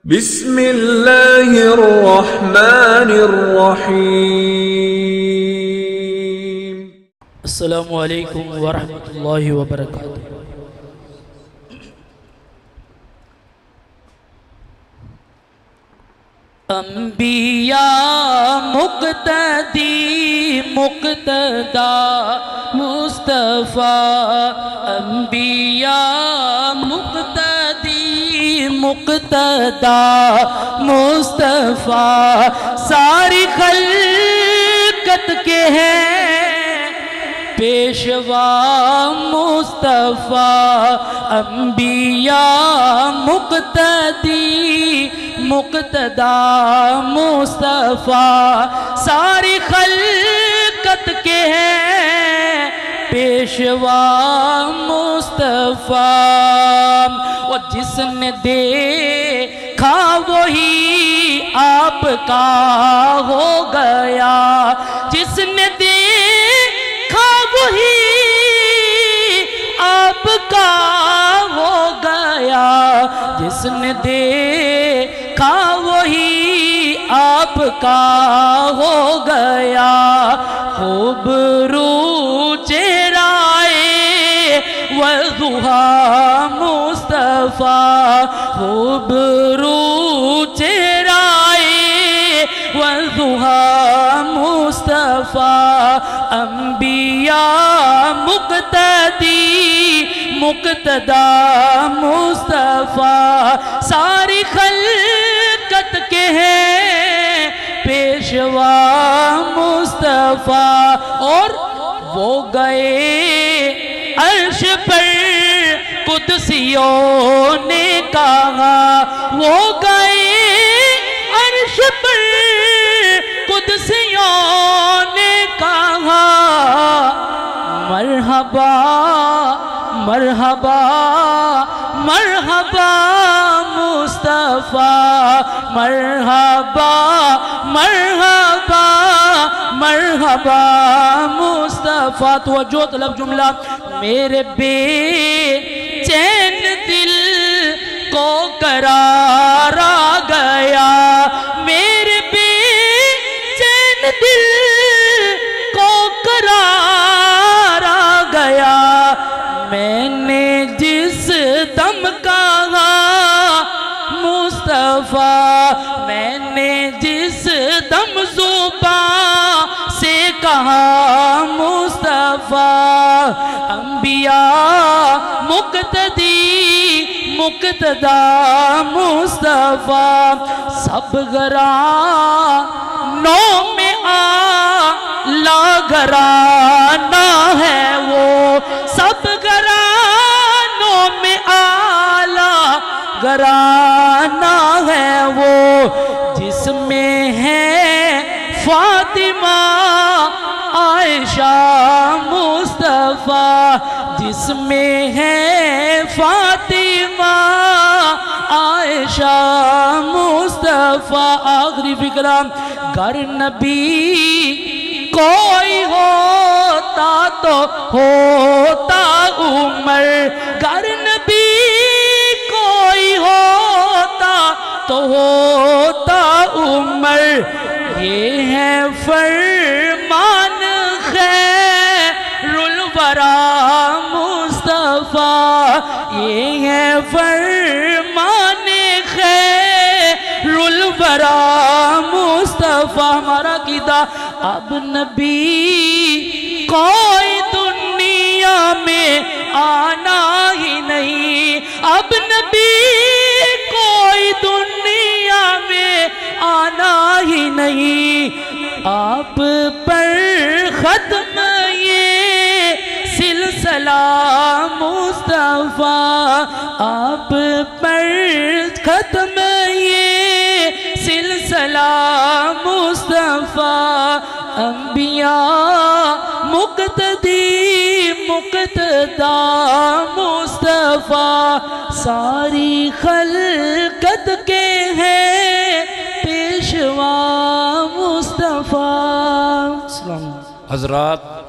بسم اللہ الرحمن الرحیم۔ السلام علیکم ورحمۃ اللہ وبرکاتہ۔ انبیاء مقتدی مقتدا مصطفیٰ، انبیاء مقتدی مقتدا مصطفیٰ، ساری خلقت کے ہیں پیشوا مصطفیٰ، انبیاء مقتدی مقتدا مصطفیٰ، ساری خلقت کے ہیں پیشوا مصطفیٰ، وہ جس نے دیکھا وہی آپ کا ہو گیا، جس نے دیکھا وہی آپ کا ہو گیا، جس نے دیکھا وہی آپ کا ہو گیا، خوب رو چہرائے والضحیٰ مصطفیٰ، خوب رو چہرائے والضحیٰ مصطفیٰ، انبیاء مقتدی مقتدا مصطفیٰ، ساری خلقت کے ہیں پیشوا مصطفیٰ، اور وہ گئے عرش پر قدسیوں نے کہا، وہ گئے عرش پر قدسیوں نے کہا، مرحبا مرحبا مرحبا مصطفیٰ، مرحبا مرحبا مرحبا مصطفیٰ۔ توجہ طلب جملہ، میرے بے چین دل کو قرار آ گیا، میرے بے چین دل کو قرار آ گیا، میں نے جس دم کہا مصطفیٰ، میں نے جس دم زبان سے کہا مصطفیٰ، انبیاء مقتدی مقتدا مصطفیٰ، سب گرانوں میں اعلیٰ گرانا ہے وہ، سب گرانوں میں اعلیٰ گرانا ہے وہ، جس میں ہے فاطمہ عائشہ مصطفیٰ، جس میں ہے فاطمہ عائشہ مصطفیٰ۔ آخری فکرہ، گر نبی کوئی ہوتا تو ہوتا عمر، گر نبی کوئی ہوتا تو ہوتا عمر، یہ ہے فرمان خیر الورا مصطفیٰ، یہ ہے فرمان خیر الورا مصطفیٰ۔ ہمارا عقیدہ، اب نبی کوئی دنیا میں آنا ہی نہیں، اب نبی کوئی دنیا میں آنا ہی نہیں، آپ پر ختم یہ سلسلہ مصطفیٰ، آپ پر ختم یہ سلسلہ مصطفیٰ، انبیاء مقتدی مقتدا مصطفیٰ، ساری خلقت کے ہیں پیشوا مصطفیٰ۔ حضرات